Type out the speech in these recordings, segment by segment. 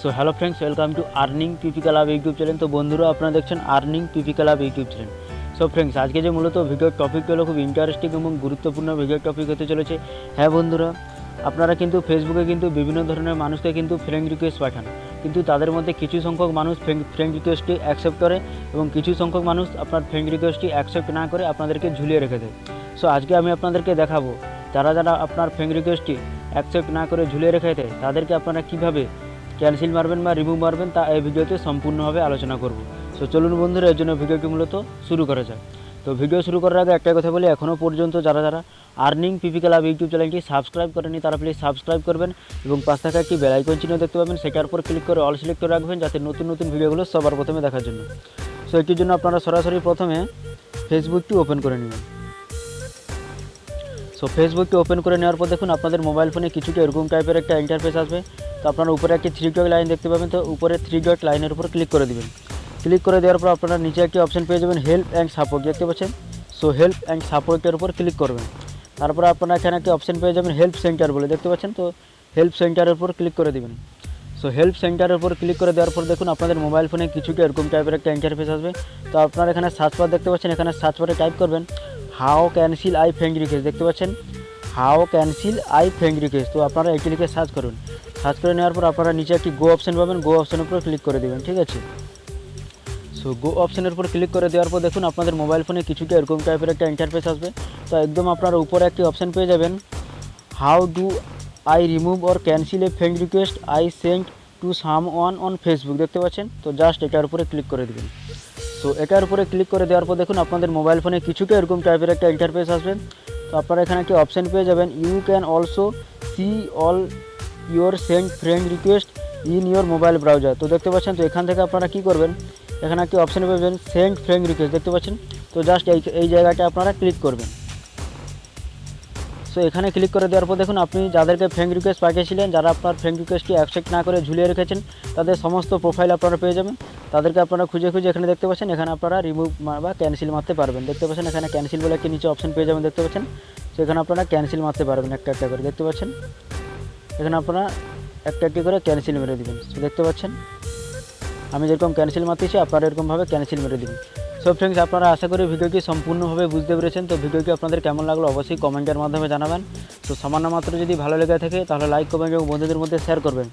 So hello friends, welcome to earning PP club YouTube channel. তো বন্ধুরা, আপনারা দেখছেন earning PP club YouTube channel. So friends, আজকে যে মূলত ভিডিওর টপিকটা হলো খুব ইন্টারেস্টিং এবং গুরুত্বপূর্ণ ভিডিওর টপিক হতে চলেছে। হ্যাঁ বন্ধুরা, আপনারা কিন্তু ফেসবুকে কিন্তু বিভিন্ন ধরনের মানুষকে কিন্তু ফ্রেন্ড রিকোয়েস্ট পাঠান, কিন্তু তাদের মধ্যে কিছু সংখ্যক মানুষ ফ্রেন্ড রিকোয়েস্টটি অ্যাকসেপ্ট করে এবং কিছু সংখ্যক মানুষ আপনার ফ্রেন্ড রিকোয়েস্টটি অ্যাকসেপ্ট না করে আপনাদেরকে ঝুলিয়ে রেখে দেয়। সো আজকে আমি আপনাদেরকে দেখাবো যারা যারা আপনার ফ্রেন্ড রিকোয়েস্টটি অ্যাকসেপ্ট না করে ঝুলিয়ে রেখে দেয় তাদেরকে আপনারা কীভাবে ক্যান্সেল মারবেন বা রিমুভ মারবেন তা এই ভিডিওতে সম্পূর্ণভাবে আলোচনা করব। সো চলুন বন্ধুরা, এর জন্য ভিডিওটি মূলত শুরু করা যায়। তো ভিডিও শুরু করার আগে একটাই কথা বলি, এখনও পর্যন্ত যারা যারা আর্নিং পিপি ক্লাব ইউটিউব চ্যানেলটি সাবস্ক্রাইব করেনি তারা প্লিজ সাবস্ক্রাইব করবেন এবং পাশে থাকা একটি বেল আইকন চিহ্ন দেখতে পাবেন, সেটার উপর ক্লিক করে অল সিলেক্ট করে রাখবেন যাতে নতুন নতুন ভিডিওগুলো সবার প্রথমে দেখার জন্য। সো এটির জন্য আপনারা সরাসরি প্রথমে ফেসবুকটি ওপেন করে নেবেন। সো ফেসবুকটি ওপেন করে নেওয়ার পর দেখুন আপনাদের মোবাইল ফোনে কিছুটা এরকম টাইপের একটা ইন্টারফেস আসবে। তো আপনারা উপরে একটি 3 ডট লাইন দেখতে পাবেন, তো উপরে 3 ডট লাইনের উপর ক্লিক করে দেবেন। ক্লিক করে দেওয়ার পর আপনারা নিচে একটি অপশন পেয়ে যাবেন হেল্প অ্যান্ড সাপোর্ট, দেখতে পাচ্ছেন। সো হেল্প অ্যান্ড সাপোর্টের উপর ক্লিক করবেন। তারপর আপনারা এখানে একটি অপশন পেয়ে যাবেন হেল্প সেন্টার বলে, দেখতে পাচ্ছেন। তো হেল্প সেন্টারের উপর ক্লিক করে দেবেন। সো হেল্প সেন্টারের উপর ক্লিক করে দেওয়ার পর দেখুন আপনাদের মোবাইল ফোনে কিছুটা এরকম টাইপের একটা ইন্টারফেস আসবে। তো আপনারা এখানে সার্চ বার দেখতে পাচ্ছেন, এখানে সার্চ বারে টাইপ করবেন how cancel I friend request, দেখতে পাচ্ছেন how cancel I friend request. তো আপনারা এটি লিখে সার্চ করুন। সার্চ করে নেওয়ার পর আপনারা নিচে একটি গো অপশন পাবেন, গো অপশনের উপর ক্লিক করে দেবেন, ঠিক আছে। সো গো অপশনের উপর ক্লিক করে দেওয়ার পর দেখুন আপনাদের মোবাইল ফোনে কিছুটা এরকম টাইপের একটা ইন্টারফেস আসবে। তো একদম আপনারা উপরে একটি অপশন পেয়ে যাবেন how do I remove or cancel a friend request I send to some one on Facebook, দেখতে পাচ্ছেন। তো জাস্ট এটার উপরে ক্লিক করে দেবেন। তো এটার উপরে ক্লিক করে দেওয়ার পর দেখুন আপনাদের মোবাইল ফোনে কিছুটা এরকম টাইপের একটা ইন্টারফেস আসবে। তো আপনারা এখানে একটি অপশন পেয়ে যাবেন you can also see all your send friend request in your mobile browser. তো দেখতে পাচ্ছেন, তো এখান থেকে আপনারা কী করবেন, এখানে একটি অপশন পাবেন সেন্ড ফ্রেন্ড রিকোয়েস্ট, দেখতে পাচ্ছেন। তো জাস্ট এই জায়গাটা আপনারা ক্লিক করবেন। সো এখানে ক্লিক করে দেওয়ার পর দেখুন আপনি যাদেরকে ফ্রেন্ড রিকোয়েস্ট পাঠিয়েছিলেন, যারা আপনার ফ্রেন্ড রিকোয়েস্টকে অ্যাকসেপ্ট না করে ঝুলিয়ে রেখেছেন, তাদের সমস্ত প্রোফাইল আপনারা পেয়ে যাবেন। তাদেরকে আপনারা খুঁজে খুঁজে এখানে দেখতে পাচ্ছেন, এখানে আপনারা রিমুভ বা ক্যান্সেল মারতে পারবেন, দেখতে পাচ্ছেন। এখানে ক্যান্সেল বলে একটি নিচে অপশন পেয়ে যাবেন, দেখতে পাচ্ছেন। তো এখানে আপনারা ক্যান্সেল মারতে পারবেন একটা একটা করে, দেখতে পাচ্ছেন। এখানে আপনারা একটা একটি করে ক্যান্সেল মেরে দেবেন, দেখতে পাচ্ছেন। আমি যেরকম ক্যান্সেল মারতেছি আপনারা এরকমভাবে ক্যান্সেল মেরে দেবেন। সো ফ্রেন্ডস, আপনারা আশা করি ভিডিওটি সম্পূর্ণভাবে বুঝতে পেরেছেন। তো ভিডিওটি আপনাদের কেমন লাগলো অবশ্যই কমেন্টের মাধ্যমে জানাবেন। তো সামান্য মাত্র যদি ভালো লেগে থাকে তাহলে লাইক করবেন এবং বন্ধুদের মধ্যে শেয়ার করবেন।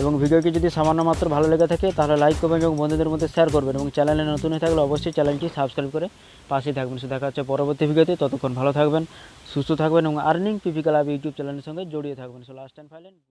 এবং ভিডিওটি যদি সামান্য মাত্র ভালো লেগে থাকে তাহলে লাইক করবেন এবং বন্ধুদের মধ্যে শেয়ার করবেন। এবং চ্যানেলে নতুন হয়ে থাকলে অবশ্যই চ্যানেলটি সাবস্ক্রাইব করে পাশেই থাকবেন। সো দেখা হচ্ছে পরবর্তী ভিডিওতে, ততক্ষণ ভালো থাকবেন, সুস্থ থাকবেন এবং আর্নিং পিপি ক্লাব ইউটিউব চ্যানেলের সঙ্গে জড়িয়ে থাকবেন। So last and final.